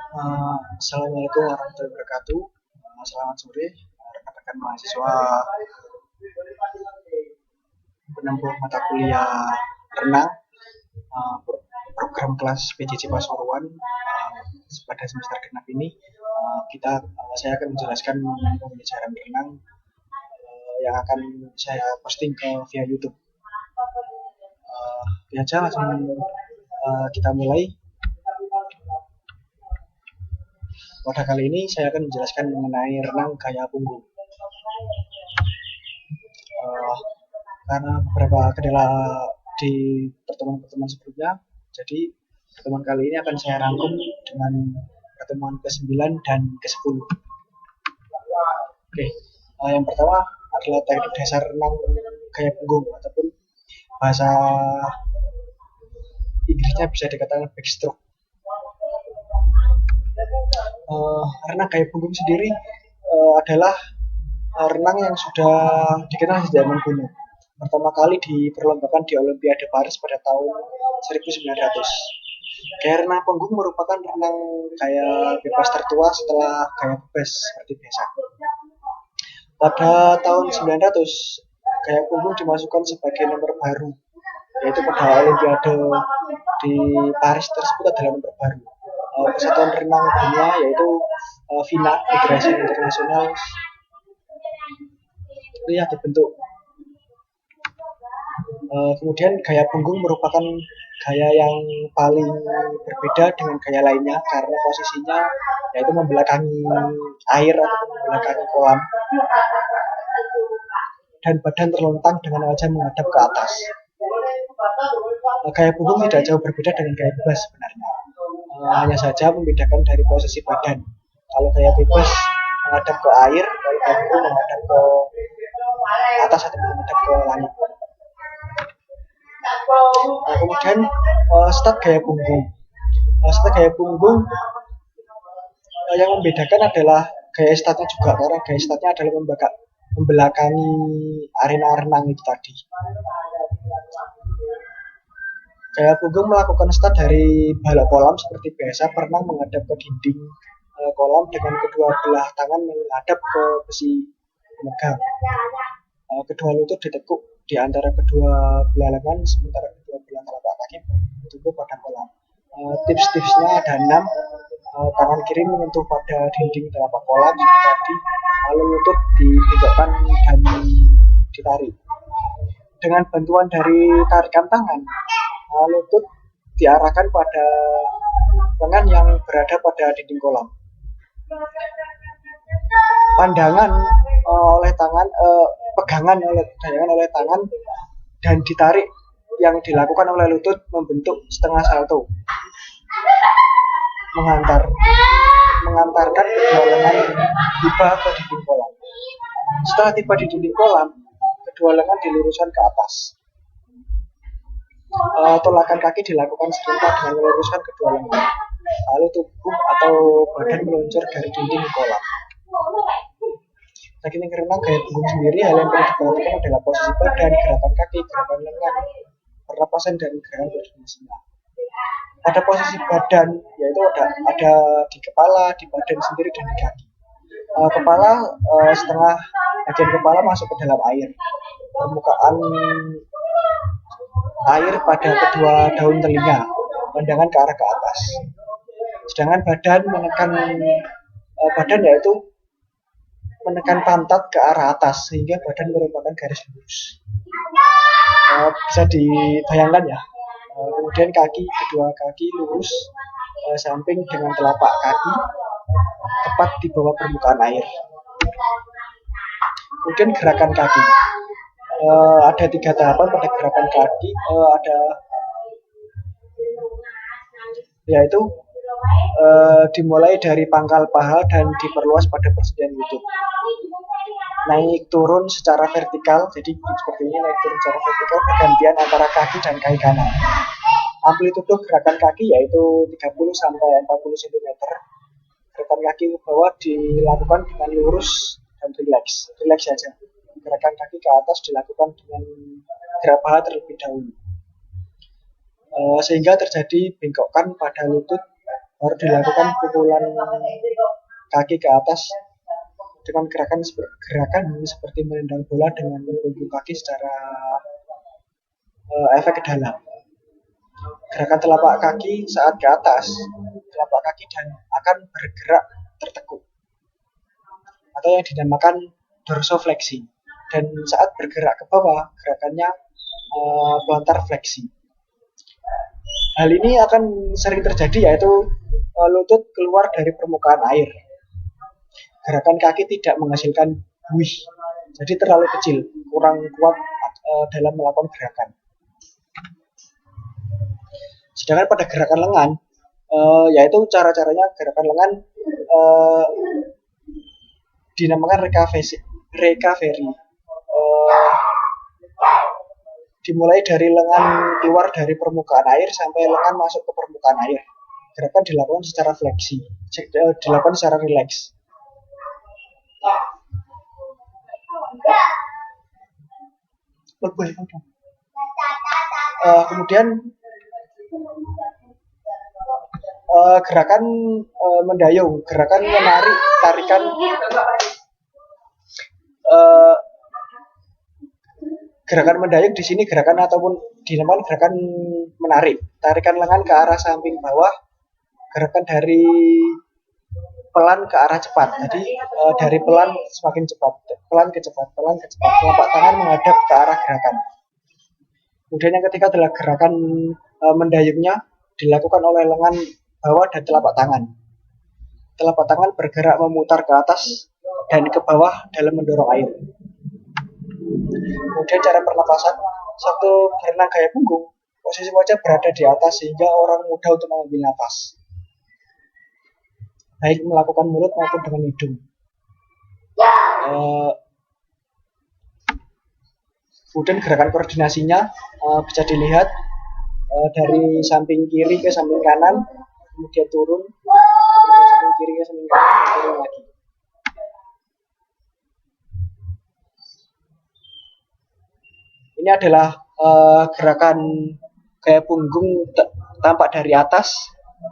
Assalamualaikum warahmatullahi wabarakatuh. Selamat sore, rekan-rekan mahasiswa penempuh mata kuliah renang, program kelas PJJ Pasuruan pada semester genap ini. Saya akan menjelaskan mengenai pembelajaran renang yang akan saya posting via YouTube. Langsung kita mulai. Pada kali ini saya akan menjelaskan mengenai renang gaya punggung. Karena beberapa kendala di pertemuan-pertemuan sebelumnya, jadi pertemuan kali ini akan saya rangkum dengan pertemuan ke-9 dan ke-10. Oke, yang pertama adalah teknik dasar renang gaya punggung ataupun bahasa Inggrisnya bisa dikatakan backstroke. Renang gaya punggung sendiri adalah renang yang sudah dikenal sejak zaman kuno. Pertama kali diperlombakan di Olimpiade Paris pada tahun 1900. Gaya renang punggung merupakan renang gaya bebas tertua setelah gaya bebas seperti biasa. Pada tahun 900, gaya punggung dimasukkan sebagai nomor baru, yaitu pada Olimpiade di Paris tersebut adalah nomor baru. Persatuan renang dunia yaitu FINA, Federasi Internasional, itu yang dibentuk. Kemudian gaya punggung merupakan gaya yang paling berbeda dengan gaya lainnya karena posisinya yaitu membelakangi air atau membelakangi kolam dan badan terlentang dengan wajah menghadap ke atas. Gaya punggung tidak jauh berbeda dengan gaya bebas sebenarnya. Hanya saja membedakan dari posisi badan. Kalau gaya bebas menghadap ke air, kalau gaya punggung menghadap ke atas atau menghadap ke langit. Kemudian start gaya punggung. Start gaya punggung yang membedakan adalah gaya startnya juga, karena gaya startnya adalah membelakangi arena renang itu tadi. Gaya punggung melakukan start dari balok kolam seperti biasa, berenang menghadap ke dinding kolam dengan kedua belah tangan menghadap ke besi pemegang. Kedua lutut ditekuk di antara kedua belah lengan, sementara kedua belah telapak kaki bertumpu pada kolam. Tips-tipsnya ada 6. Tangan kiri menyentuh pada dinding telapak kolam seperti tadi, lalu lutut dibengkokkan dan ditarik. Dengan bantuan dari tarikan tangan, lutut diarahkan pada lengan yang berada pada dinding kolam. Pandangan oleh tangan, pegangan oleh tangan dan ditarik yang dilakukan oleh lutut membentuk setengah salto, mengantarkan kedua lengan tiba ke dinding kolam. Setelah tiba di dinding kolam, kedua lengan diluruskan ke atas. Tolakan kaki dilakukan serentak dengan meluruskan kedua lengan, lalu tubuh atau badan meluncur dari dinding kolam. Teknik renang gaya punggung sendiri, hal yang perlu diperhatikan adalah posisi badan, gerakan kaki, gerakan lengan, pernapasan, dan gerakan koordinasinya. Pada posisi badan, yaitu ada di kepala, di badan sendiri, dan di kaki. Kepala, setengah bagian kepala masuk ke dalam air. Permukaan air pada kedua daun telinga, pandangan ke arah ke atas. Sedangkan badan yaitu menekan pantat ke arah atas sehingga badan merupakan garis lurus. Bisa dibayangkan ya. Kemudian kedua kaki lurus samping dengan telapak kaki tepat di bawah permukaan air. Kemudian gerakan kaki. Ada 3 tahapan pada gerakan kaki. Yaitu dimulai dari pangkal paha dan diperluas pada persendian lutut. Naik turun secara vertikal, jadi seperti ini, naik turun secara vertikal pergantian antara kaki dan kaki kanan. Amplitude gerakan kaki yaitu 30 sampai 40 cm. Gerakan kaki ke bawah dilakukan dengan lurus dan rileks saja. Gerakan kaki ke atas dilakukan dengan gerak paha terlebih dahulu, sehingga terjadi bengkokan pada lutut Baru dilakukan pukulan kaki ke atas dengan gerakan seperti menendang bola dengan membungkuk kaki secara efek ke dalam. Gerakan telapak kaki saat ke atas, telapak kaki dan akan bergerak tertekuk atau yang dinamakan dorsofleksi. Dan saat bergerak ke bawah, gerakannya plantar fleksi. Hal ini akan sering terjadi, yaitu lutut keluar dari permukaan air. Gerakan kaki tidak menghasilkan buih, jadi terlalu kecil, kurang kuat dalam melakukan gerakan. Sedangkan pada gerakan lengan, yaitu cara-caranya gerakan lengan dinamakan recovery. Dimulai dari lengan keluar dari permukaan air sampai lengan masuk ke permukaan air. Gerakan dilakukan secara fleksi, dilakukan secara rileks. Kemudian gerakan mendayung, gerakan menarik, tarikan gerakan mendayung di sini gerakan ataupun dinamakan gerakan menarik, tarikan lengan ke arah samping bawah, gerakan dari pelan ke arah cepat. Jadi dari pelan semakin cepat, pelan ke cepat, pelan ke cepat. Telapak tangan menghadap ke arah gerakan. Kemudian yang ketiga adalah gerakan mendayungnya dilakukan oleh lengan bawah dan telapak tangan. Telapak tangan bergerak memutar ke atas dan ke bawah dalam mendorong air. Kemudian cara pernapasan, satu berenang gaya punggung, posisi wajah berada di atas sehingga orang mudah untuk mengambil napas, baik melakukan mulut maupun dengan hidung. Kemudian gerakan koordinasinya bisa dilihat dari samping kiri ke samping kanan, kemudian turun, kemudian samping kiri ke samping kanan, turun lagi. Ini adalah gerakan gaya punggung tampak dari atas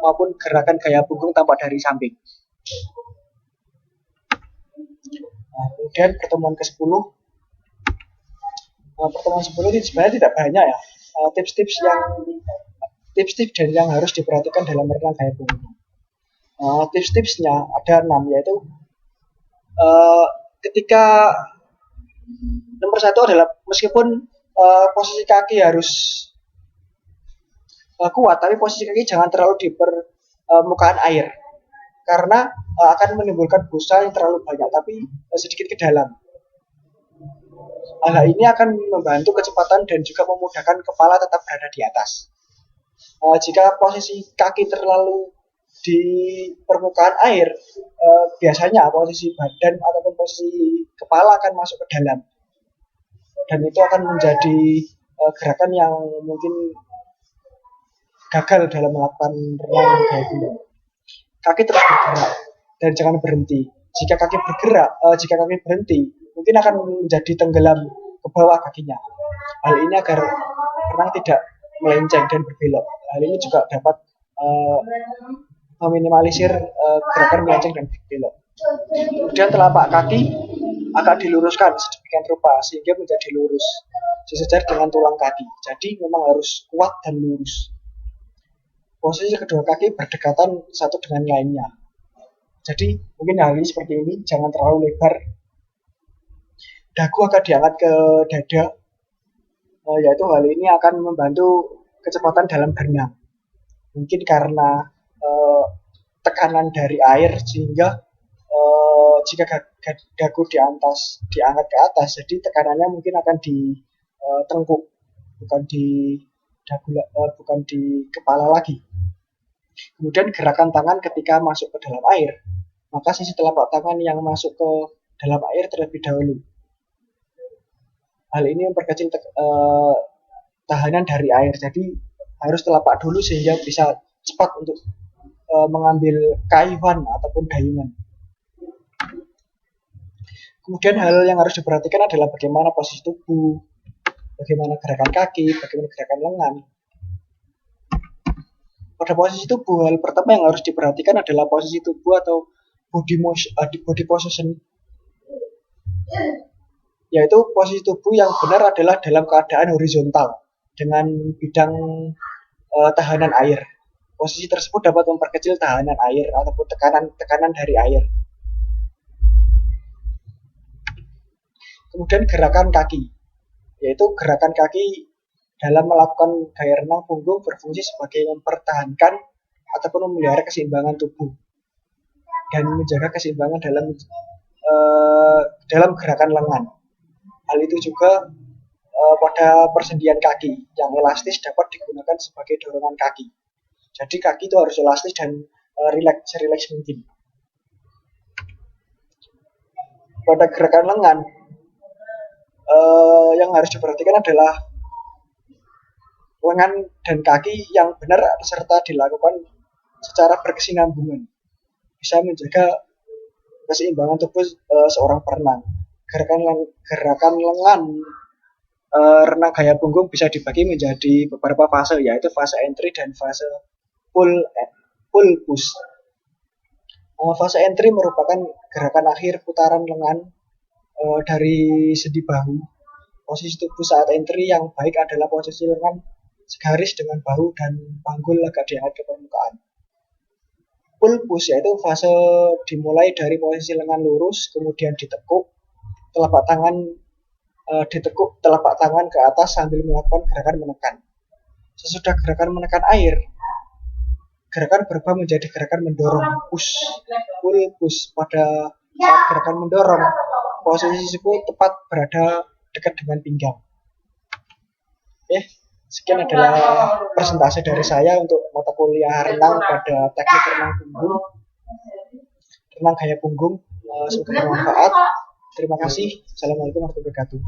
maupun gerakan gaya punggung tampak dari samping. Kemudian pertemuan ke-10. Pertemuan 10 ini sebenarnya tidak banyak ya. Tips-tips dan yang harus diperhatikan dalam merenang gaya punggung. Tips-tipsnya ada 6, yaitu ketika nomor 1 adalah meskipun posisi kaki harus kuat, tapi posisi kaki jangan terlalu di permukaan air karena akan menimbulkan busa yang terlalu banyak tapi sedikit ke dalam. Hal ini akan membantu kecepatan dan juga memudahkan kepala tetap berada di atas. Jika posisi kaki terlalu di permukaan air, biasanya posisi badan ataupun posisi kepala akan masuk ke dalam. Dan itu akan menjadi gerakan yang mungkin gagal dalam melakukan renang gaya punggung. Kaki terus bergerak dan jangan berhenti. Jika kaki berhenti, mungkin akan menjadi tenggelam ke bawah kakinya. Hal ini agar renang tidak melenceng dan berbelok. Hal ini juga dapat meminimalisir gerakan melenceng dan berbelok. Kemudian telapak kaki akan diluruskan sedemikian rupa sehingga menjadi lurus sejajar dengan tulang kaki. Jadi memang harus kuat dan lurus. Posisi kedua kaki berdekatan satu dengan lainnya. Jadi mungkin hal ini seperti ini, jangan terlalu lebar. Dagu akan diangkat ke dada, yaitu hal ini akan membantu kecepatan dalam berenang. Mungkin karena tekanan dari air sehingga jika dagu diangkat ke atas, jadi tekanannya mungkin akan di tengkuk, bukan di dagu, bukan di kepala lagi. Kemudian gerakan tangan ketika masuk ke dalam air, maka sisi telapak tangan yang masuk ke dalam air terlebih dahulu. Hal ini memperkecil tahanan dari air, jadi harus telapak dulu sehingga bisa cepat untuk mengambil kayuhan ataupun dayungan. Kemudian hal yang harus diperhatikan adalah bagaimana posisi tubuh, bagaimana gerakan kaki, bagaimana gerakan lengan, Pada posisi tubuh, hal pertama yang harus diperhatikan adalah posisi tubuh atau body position, yaitu posisi tubuh yang benar adalah dalam keadaan horizontal dengan bidang tahanan air. Posisi tersebut dapat memperkecil tahanan air ataupun tekanan dari air. Kemudian gerakan kaki, yaitu gerakan kaki dalam melakukan gaya renang punggung berfungsi sebagai mempertahankan ataupun memelihara keseimbangan tubuh dan menjaga keseimbangan dalam gerakan lengan. Hal itu juga pada persendian kaki yang elastis dapat digunakan sebagai dorongan kaki. Jadi kaki itu harus elastis dan rileks mungkin. Pada gerakan lengan yang harus diperhatikan adalah lengan dan kaki yang benar serta dilakukan secara berkesinambungan, bisa menjaga keseimbangan tubuh seorang perenang. Gerakan lengan renang gaya punggung bisa dibagi menjadi beberapa fase, yaitu fase entry dan fase pull push. Fase entry merupakan gerakan akhir putaran lengan dari sendi bahu. Posisi tubuh saat entry yang baik adalah posisi lengan segaris dengan bahu dan panggul agak diangkat ke permukaan. Pull push yaitu fase dimulai dari posisi lengan lurus, kemudian ditekuk telapak tangan ke atas sambil melakukan gerakan menekan. Sesudah gerakan menekan air, gerakan berubah menjadi gerakan mendorong, push, pull push. Pada saat gerakan mendorong, posisi tersebut tepat berada dekat dengan pinggang. Sekian adalah presentasi dari saya untuk mata kuliah renang pada teknik renang punggung, renang gaya punggung. Semoga bermanfaat. Terima kasih. Assalamualaikum warahmatullahi wabarakatuh.